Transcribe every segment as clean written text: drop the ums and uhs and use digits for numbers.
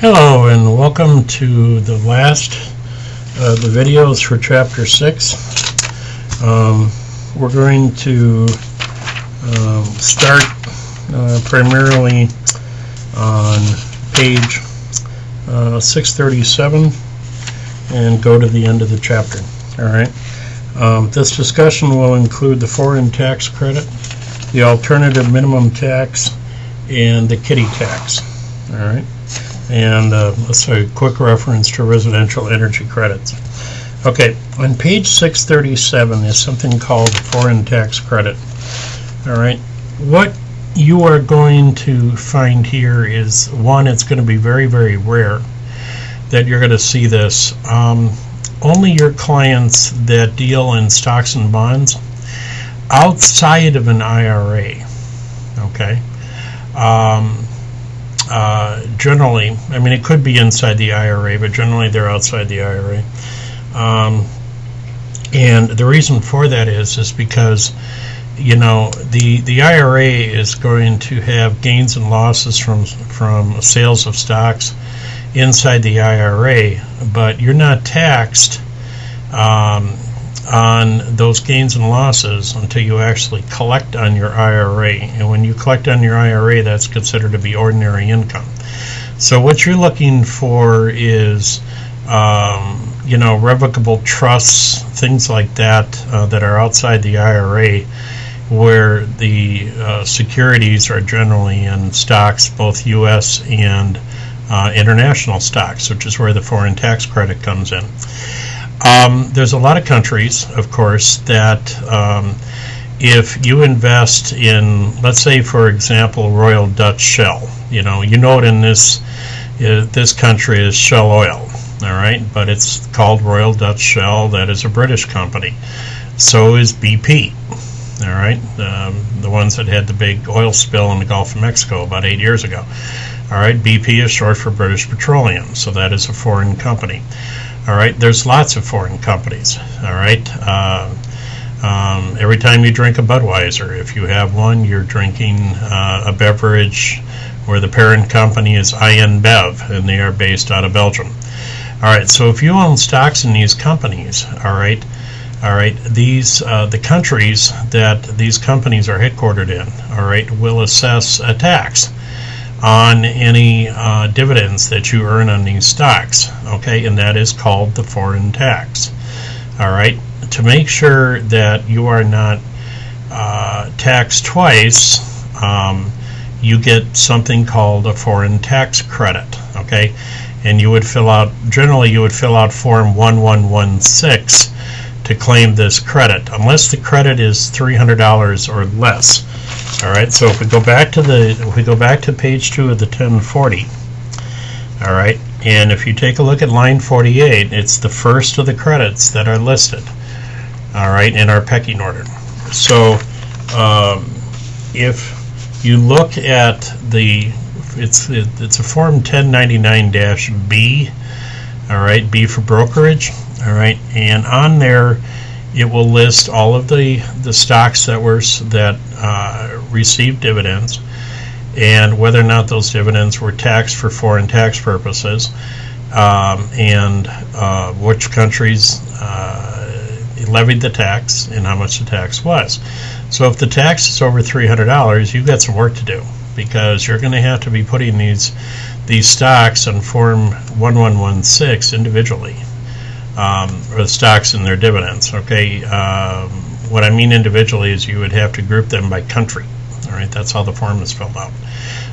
Hello and welcome to the last of the videos for Chapter 6. We're going to start primarily on page 637 and go to the end of the chapter. Alright. This discussion will include the foreign tax credit, the alternative minimum tax, and the kiddie tax. Alright. And let's say a quick reference to residential energy credits. Okay, on page 637 is something called foreign tax credit. Alright, what you are going to find here is, one, it's going to be very, very rare that you're going to see this. Only your clients that deal in stocks and bonds outside of an IRA, okay? Generally, I mean, it could be inside the IRA, but generally they're outside the IRA. And the reason for that is because, you know, the IRA is going to have gains and losses from sales of stocks inside the IRA, but you're not taxed on those gains and losses until you actually collect on your IRA. And when you collect on your IRA, that's considered to be ordinary income. So what you're looking for is, you know, revocable trusts, things like that, that are outside the IRA, where the securities are generally in stocks, both U.S. and international stocks, which is where the foreign tax credit comes in. There's a lot of countries, of course, that if you invest in, let's say, for example, Royal Dutch Shell, you know it in this country is Shell Oil, all right, but it's called Royal Dutch Shell. That is a British company. So is BP, all right, the ones that had the big oil spill in the Gulf of Mexico about 8 years ago. All right, BP is short for British Petroleum, so that is a foreign company. All right, there's lots of foreign companies. All right, every time you drink a Budweiser, if you have one, you're drinking a beverage where the parent company is InBev, and they are based out of Belgium. All right, so if you own stocks in these companies, all right, these the countries that these companies are headquartered in, all right, will assess a tax on any dividends that you earn on these stocks, okay, and that is called the foreign tax. All right, to make sure that you are not taxed twice, you get something called a foreign tax credit, okay, and you would fill out, generally you would fill out form 1116 to claim this credit, unless the credit is $300 or less. All right, so if we go back to page 2 of the 1040, all right, and if you take a look at line 48, it's the first of the credits that are listed, all right, in our pecking order. So if you look at it's a form 1099-B, all right, B for brokerage, all right, and on there it will list all of the stocks that received dividends, and whether or not those dividends were taxed for foreign tax purposes, and which countries levied the tax and how much the tax was. So if the tax is over $300, you've got some work to do, because you're going to have to be putting these stocks on form 1116 individually, or the stocks and their dividends. Okay, what I mean individually is you would have to group them by country. All right, that's how the form is filled out.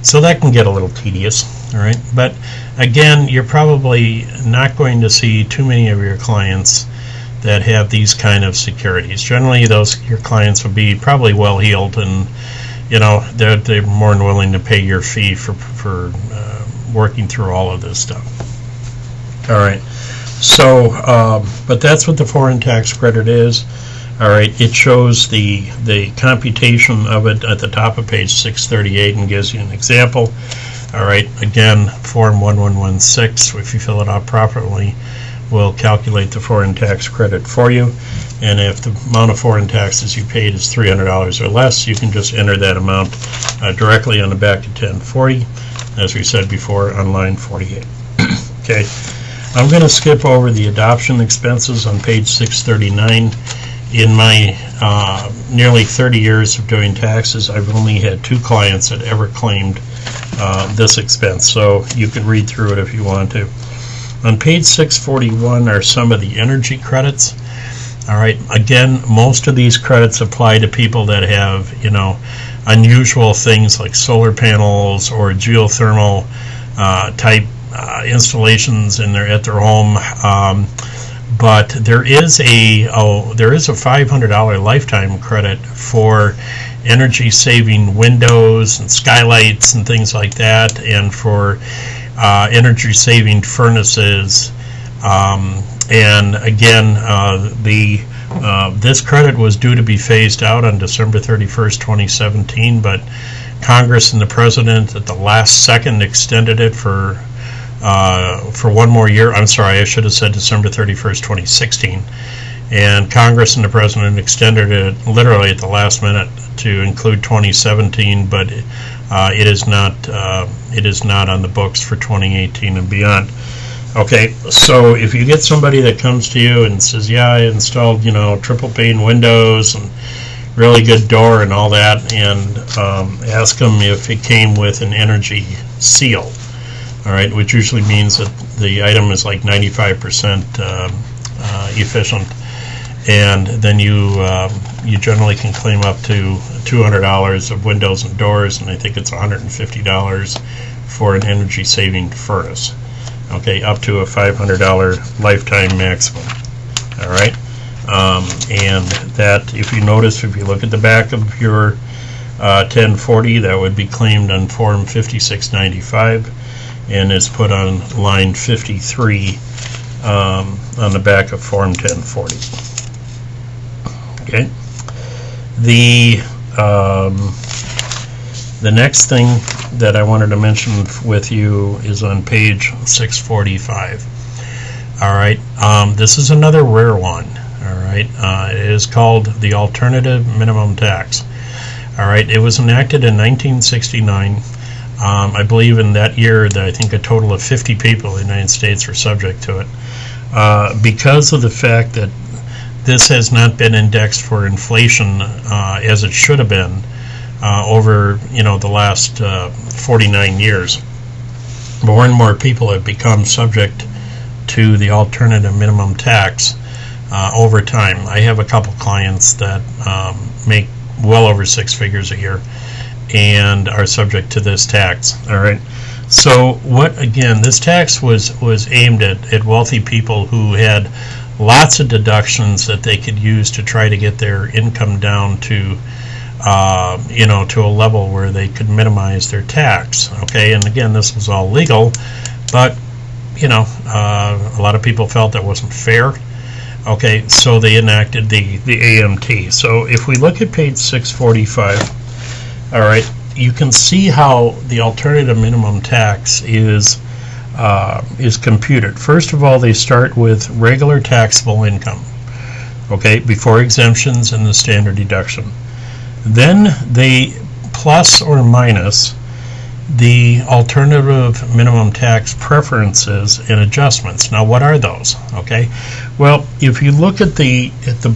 So that can get a little tedious. All right, but again, you're probably not going to see too many of your clients that have these kind of securities. Generally, your clients will be probably well-heeled, and you know they're more than willing to pay your fee for working through all of this stuff. All right. So, but that's what the foreign tax credit is. All right, it shows the computation of it at the top of page 638 and gives you an example. All right, again, form 1116, if you fill it out properly, will calculate the foreign tax credit for you. And if the amount of foreign taxes you paid is $300 or less, you can just enter that amount directly on the back of 1040. as we said before, on line 48. Okay, I'm going to skip over the adoption expenses on page 639. In my nearly 30 years of doing taxes, I've only had 2 clients that ever claimed this expense, so you can read through it if you want to. On page 641 are some of the energy credits. All right, again, most of these credits apply to people that have, you know, unusual things like solar panels or geothermal type installations at their home. But there is a $500 lifetime credit for energy saving windows and skylights and things like that, and for energy saving furnaces. And again, this credit was due to be phased out on December 31st, 2017, but Congress and the President at the last second extended it for 1 more year. I'm sorry, I should have said December 31st, 2016. And Congress and the President extended it literally at the last minute to include 2017, but it is not on the books for 2018 and beyond. Okay, so if you get somebody that comes to you and says, yeah, I installed, you know, triple pane windows and really good door and all that, and ask them if it came with an energy seal, all right, which usually means that the item is like 95% efficient, and then you generally can claim up to $200 of windows and doors, and I think it's $150 for an energy saving furnace. Okay, up to a $500 lifetime maximum. All right, and that, if you notice, if you look at the back of your 1040, that would be claimed on Form 5695 and is put on line 53 on the back of Form 1040. Okay, the next thing that I wanted to mention with you is on page 645. All right, this is another rare one. All right, it is called the Alternative Minimum Tax. All right, it was enacted in 1969. I believe in that year that I think a total of 50 people in the United States are subject to it. Because of the fact that this has not been indexed for inflation as it should have been over, you know, the last 49 years, more and more people have become subject to the alternative minimum tax over time. I have a couple clients that make well over 6 figures a year and are subject to this tax. All right. So again, this tax was aimed at wealthy people who had lots of deductions that they could use to try to get their income down to you know, to a level where they could minimize their tax. Okay, and again, this was all legal, but you know, a lot of people felt that wasn't fair. Okay, so they enacted the AMT. So if we look at page 645, all right, you can see how the alternative minimum tax is computed. First of all, they start with regular taxable income, okay, before exemptions and the standard deduction. Then they plus or minus the alternative minimum tax preferences and adjustments. Now, what are those? Okay, well, if you look at the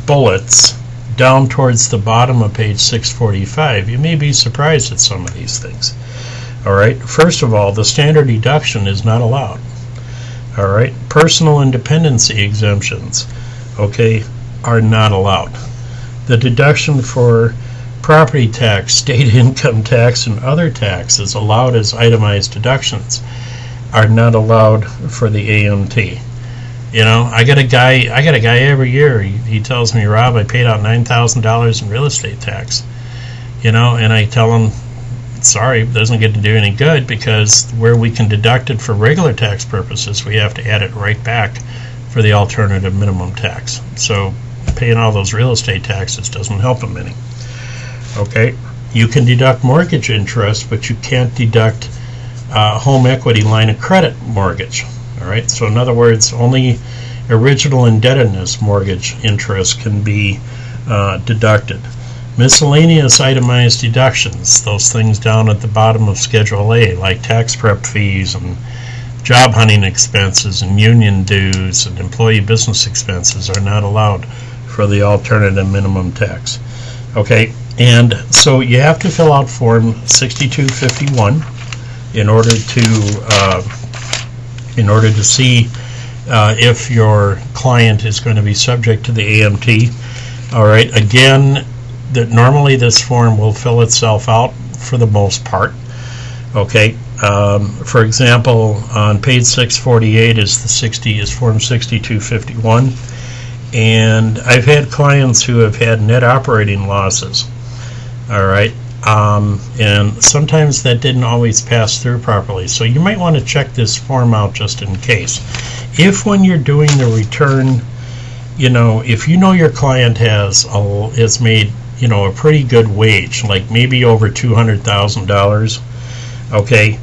bullets down towards the bottom of page 645, you may be surprised at some of these things. All right, first of all, the standard deduction is not allowed. All right, personal and dependency exemptions, okay, are not allowed. The deduction for property tax, state income tax, and other taxes allowed as itemized deductions are not allowed for the AMT. You know, I got a guy every year. He tells me, Rob, I paid out $9,000 in real estate tax. You know, and I tell him, sorry, it doesn't get to do any good, because where we can deduct it for regular tax purposes, we have to add it right back for the alternative minimum tax. So paying all those real estate taxes doesn't help them any. Okay, you can deduct mortgage interest, but you can't deduct home equity line of credit mortgage. All right, so in other words, only original indebtedness mortgage interest can be deducted. Miscellaneous itemized deductions, those things down at the bottom of Schedule A, like tax prep fees and job hunting expenses and union dues and employee business expenses, are not allowed for the alternative minimum tax. Okay, and so you have to fill out Form 6251 in order to see if your client is going to be subject to the AMT. All right, again, normally this form will fill itself out for the most part. Okay, for example, on page 648 is Form 6251, and I've had clients who have had net operating losses. All right, and sometimes that didn't always pass through properly, so you might want to check this form out just in case. If when you're doing the return, if you know your client has made a pretty good wage, like maybe over $200,000, okay,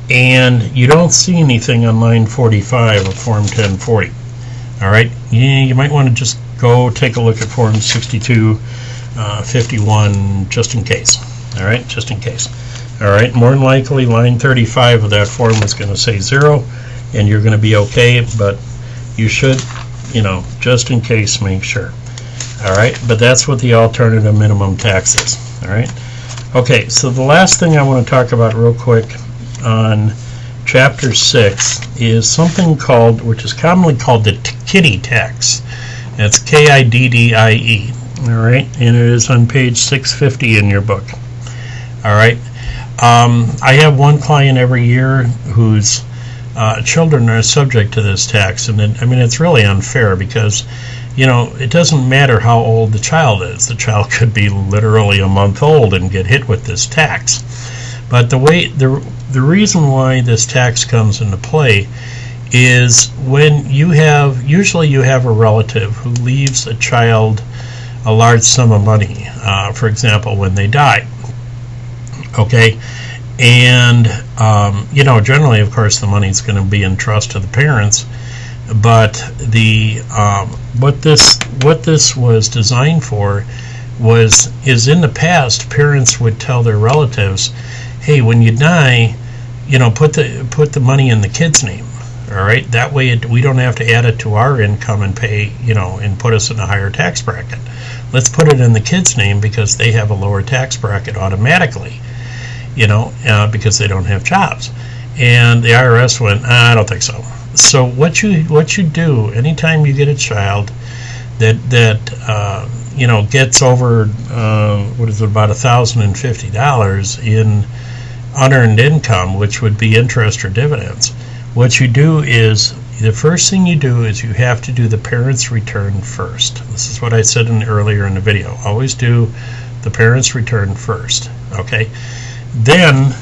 and you don't see anything on line 45 of Form 1040, all right, you might want to just go take a look at Form 6251 just in case, all right, just in case. All right, more than likely line 35 of that form is going to say 0, and you're going to be okay, but you should, just in case, make sure. All right, but that's what the alternative minimum tax is. All right. Okay, so the last thing I want to talk about real quick on Chapter 6 is something called, which is commonly called the Kiddie Tax. That's Kiddie. All right, and it is on page 650 in your book. All right. I have one client every year whose children are subject to this tax, and it's really unfair because it doesn't matter how old the child is. The child could be literally a month old and get hit with this tax. But the reason why this tax comes into play is when usually you have a relative who leaves a child a large sum of money, for example, when they die. Okay, and generally, of course, the money is going to be in trust to the parents. But what this was designed for is in the past, parents would tell their relatives, hey, when you die, put the money in the kid's name. All right, that way we don't have to add it to our income and pay, and put us in a higher tax bracket. Let's put it in the kid's name because they have a lower tax bracket automatically, because they don't have jobs. And the IRS went, I don't think so. So what you do anytime you get a child that gets over about $1,050 in unearned income, which would be interest or dividends, what you do is the first thing you do is you have to do the parent's return first. This is what I said earlier in the video. Always do the parent's return first. Okay. Then,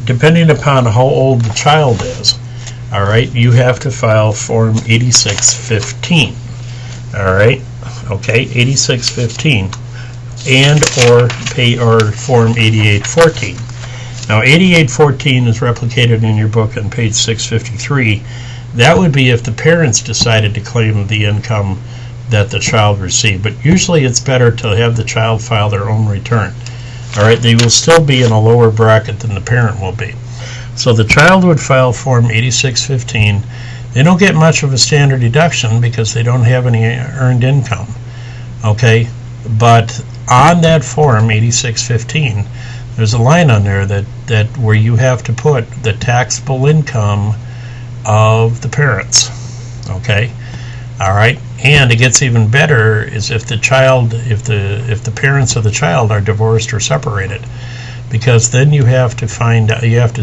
depending upon how old the child is, all right, you have to file Form 8615. All right, okay, 8615, and or Form 8814. Now, 8814 is replicated in your book on page 653. That would be if the parents decided to claim the income that the child received. But usually, it's better to have the child file their own return. All right, they will still be in a lower bracket than the parent will be. So the child would file Form 8615. They don't get much of a standard deduction because they don't have any earned income. Okay, but on that Form 8615, there's a line on there that where you have to put the taxable income of the parents. Okay, all right, and it gets even better is if the parents of the child are divorced or separated, because then you have to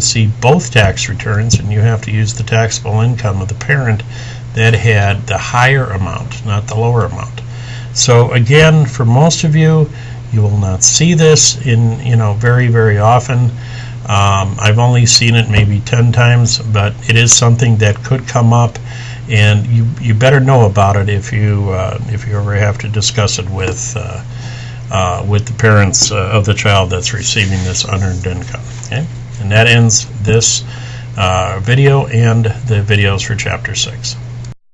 see both tax returns, and you have to use the taxable income of the parent that had the higher amount, not the lower amount. So again, for most of you, you will not see this in very, very often. I've only seen it maybe 10 times, but it is something that could come up, and you better know about it if you ever have to discuss it with the parents of the child that's receiving this unearned income. Okay, and that ends this video and the videos for Chapter 6.